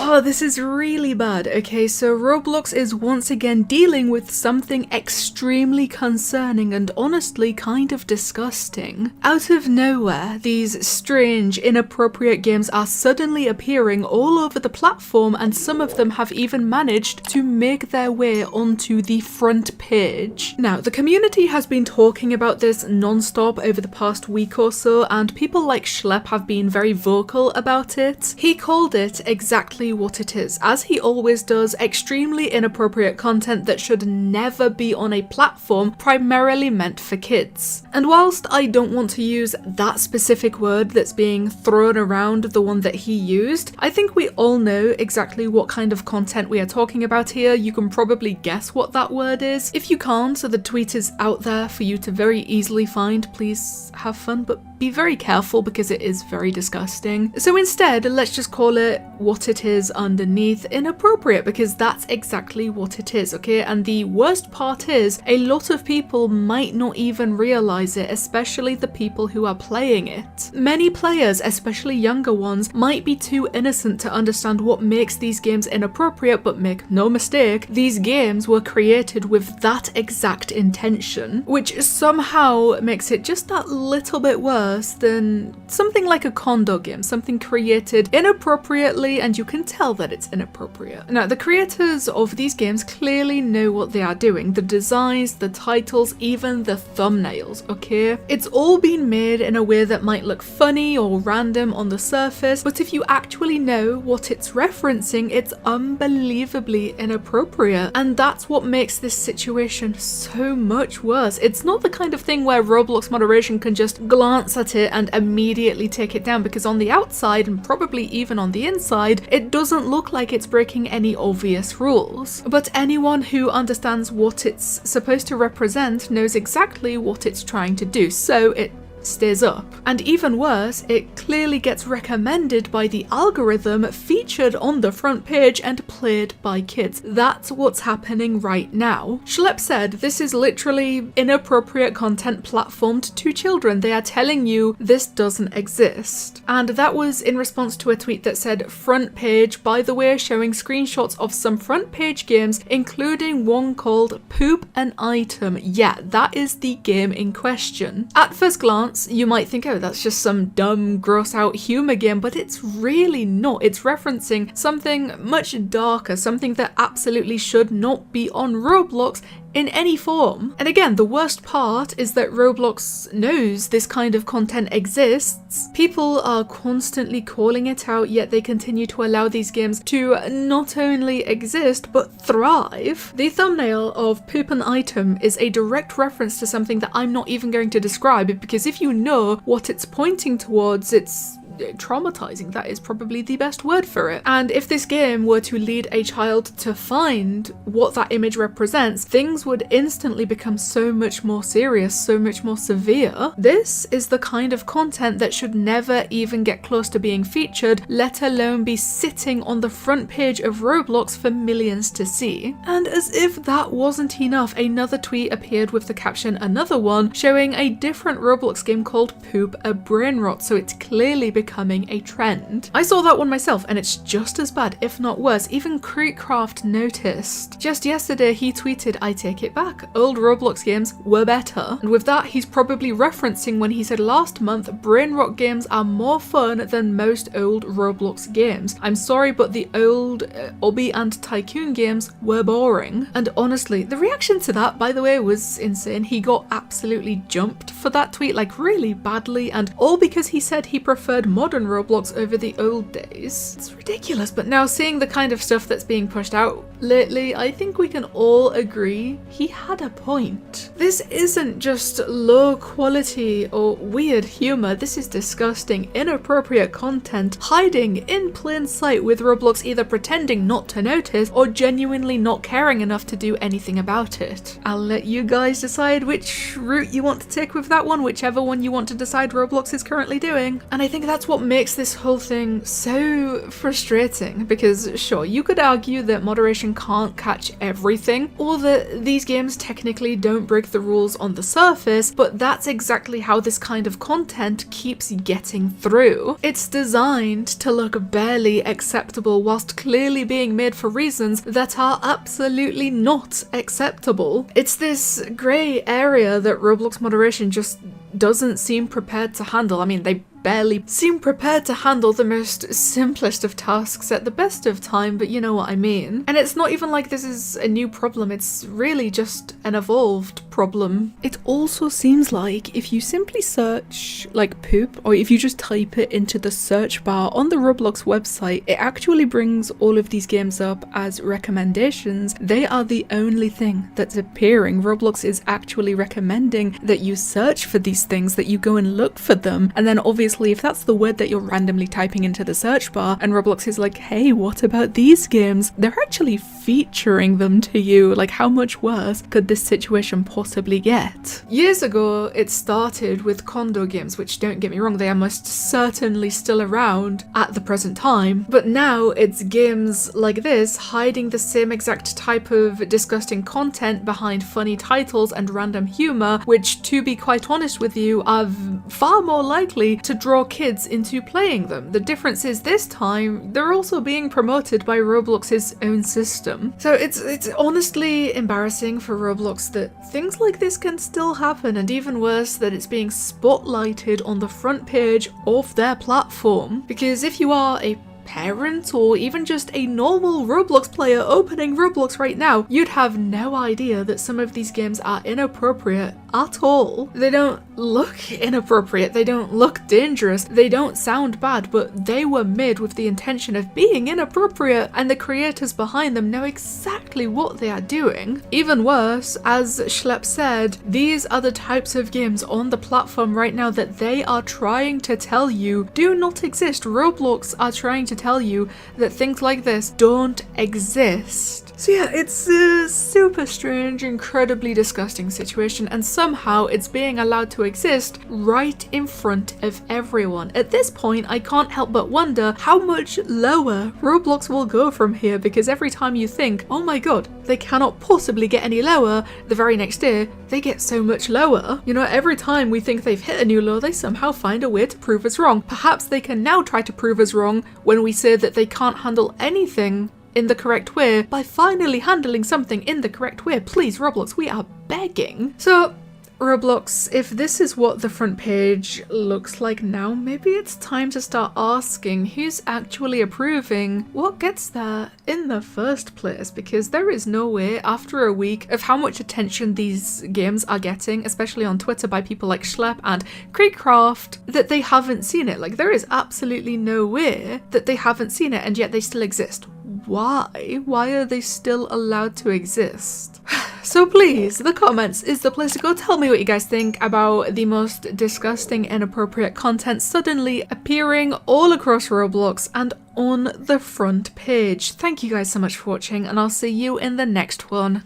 Oh, this is really bad. Okay, so Roblox is once again dealing with something extremely concerning and honestly kind of disgusting. Out of nowhere, these strange, inappropriate games are suddenly appearing all over the platform, and some of them have even managed to make their way onto the front page. Now, the community has been talking about this non-stop over the past week or so, and people like Schlep have been very vocal about it. He called it exactly what it is, as he always does: extremely inappropriate content that should never be on a platform primarily meant for kids. And whilst I don't want to use that specific word that's being thrown around, the one that he used, I think we all know exactly what kind of content we are talking about here. You can probably guess what that word is. If you can't, so the tweet is out there for you to very easily find. Please have fun, but be very careful because it is very disgusting. So instead, let's just call it what it is underneath: inappropriate, because that's exactly what it is, okay? And the worst part is, a lot of people might not even realize it, especially the people who are playing it. Many players, especially younger ones, might be too innocent to understand what makes these games inappropriate, but make no mistake, these games were created with that exact intention, which somehow makes it just that little bit worse than something like a condo game, something created inappropriately, and you can tell that it's inappropriate. Now, the creators of these games clearly know what they are doing. The designs, the titles, even the thumbnails, okay? It's all been made in a way that might look funny or random on the surface, but if you actually know what it's referencing, it's unbelievably inappropriate. And that's what makes this situation so much worse. It's not the kind of thing where Roblox moderation can just glance at it and immediately take it down, because on the outside, and probably even on the inside, it doesn't look like it's breaking any obvious rules. But anyone who understands what it's supposed to represent knows exactly what it's trying to do, so it stays up. And even worse, it clearly gets recommended by the algorithm, featured on the front page, and played by kids. That's what's happening right now. Schlep said this is literally inappropriate content platformed to children. They are telling you this doesn't exist. And that was in response to a tweet that said front page, by the way, showing screenshots of some front page games, including one called Poop an Item. Yeah, that is the game in question. At first glance, you might think, oh, that's just some dumb, gross out humor game, but it's really not. It's referencing something much darker, something that absolutely should not be on Roblox in any form. And again, the worst part is that Roblox knows this kind of content exists. People are constantly calling it out, yet they continue to allow these games to not only exist, but thrive. The thumbnail of Poop an Item is a direct reference to something that I'm not even going to describe, because if you know what it's pointing towards, it's traumatizing. That is probably the best word for it. And if this game were to lead a child to find what that image represents, things would instantly become so much more serious, so much more severe. This is the kind of content that should never even get close to being featured, let alone be sitting on the front page of Roblox for millions to see. And as if that wasn't enough, another tweet appeared with the caption "another one," showing a different Roblox game called Poop a Brain Rot, so it's clearly becoming a trend. I saw that one myself, and it's just as bad, if not worse. Even Creekcraft noticed. Just yesterday he tweeted, "I take it back, old Roblox games were better." And with that, he's probably referencing when he said last month, brain rot games are more fun than most old Roblox games. I'm sorry, but the old Obby and Tycoon games were boring. And honestly, the reaction to that, by the way, was insane. He got absolutely jumped for that tweet, like really badly, and all because he said he preferred modern Roblox over the old days. It's ridiculous. But now, seeing the kind of stuff that's being pushed out lately, I think we can all agree he had a point. This isn't just low quality or weird humor, this is disgusting, inappropriate content hiding in plain sight, with Roblox either pretending not to notice or genuinely not caring enough to do anything about it. I'll let you guys decide which route you want to take with that one, whichever one you want to decide Roblox is currently doing. And I think that's that's what makes this whole thing so frustrating, because sure, you could argue that moderation can't catch everything, or that these games technically don't break the rules on the surface, but that's exactly how this kind of content keeps getting through. It's designed to look barely acceptable whilst clearly being made for reasons that are absolutely not acceptable. It's this grey area that Roblox moderation just doesn't seem prepared to handle. I mean, they barely seem prepared to handle the most simplest of tasks at the best of time, but you know what I mean. And it's not even like this is a new problem, it's really just an evolved problem. It also seems like if you simply search like poop, or if you just type it into the search bar on the Roblox website, it actually brings all of these games up as recommendations. They are the only thing that's appearing. Roblox is actually recommending that you search for these things, that you go and look for them, and then obviously if that's the word that you're randomly typing into the search bar and Roblox is like, hey, what about these games? They're actually featuring them to you. Like, how much worse could this situation possibly get? Years ago, it started with condo games, which, don't get me wrong, they are most certainly still around at the present time. But now it's games like this hiding the same exact type of disgusting content behind funny titles and random humor, which, to be quite honest with you, are far more likely to draw kids into playing them. The difference is this time they're also being promoted by Roblox's own system. So it's honestly embarrassing for Roblox that things like this can still happen, and even worse that it's being spotlighted on the front page of their platform. Because if you are a parent or even just a normal Roblox player opening Roblox right now, you'd have no idea that some of these games are inappropriate at all. They don't look inappropriate, they don't look dangerous, they don't sound bad, but they were made with the intention of being inappropriate, and the creators behind them know exactly what they are doing. Even worse, as Schlepp said, these are the types of games on the platform right now that they are trying to tell you do not exist. Roblox are trying to tell you that things like this don't exist. So yeah, it's a super strange, incredibly disgusting situation, and somehow it's being allowed to exist right in front of everyone. At this point, I can't help but wonder how much lower Roblox will go from here, because every time you think, oh my god, they cannot possibly get any lower, the very next day, they get so much lower. You know, every time we think they've hit a new low, they somehow find a way to prove us wrong. Perhaps they can now try to prove us wrong when we say that they can't handle anything in the correct way by finally handling something in the correct way. Please, Roblox, we are begging. So, Roblox, if this is what the front page looks like now, maybe it's time to start asking who's actually approving what gets there in the first place, because there is no way after a week of how much attention these games are getting, especially on Twitter by people like Schlepp and Creekcraft, that they haven't seen it. Like, there is absolutely no way that they haven't seen it, and yet they still exist. Why? Why are they still allowed to exist? So please, the comments is the place to go. Tell me what you guys think about the most disgusting, inappropriate content suddenly appearing all across Roblox and on the front page. Thank you guys so much for watching, and I'll see you in the next one.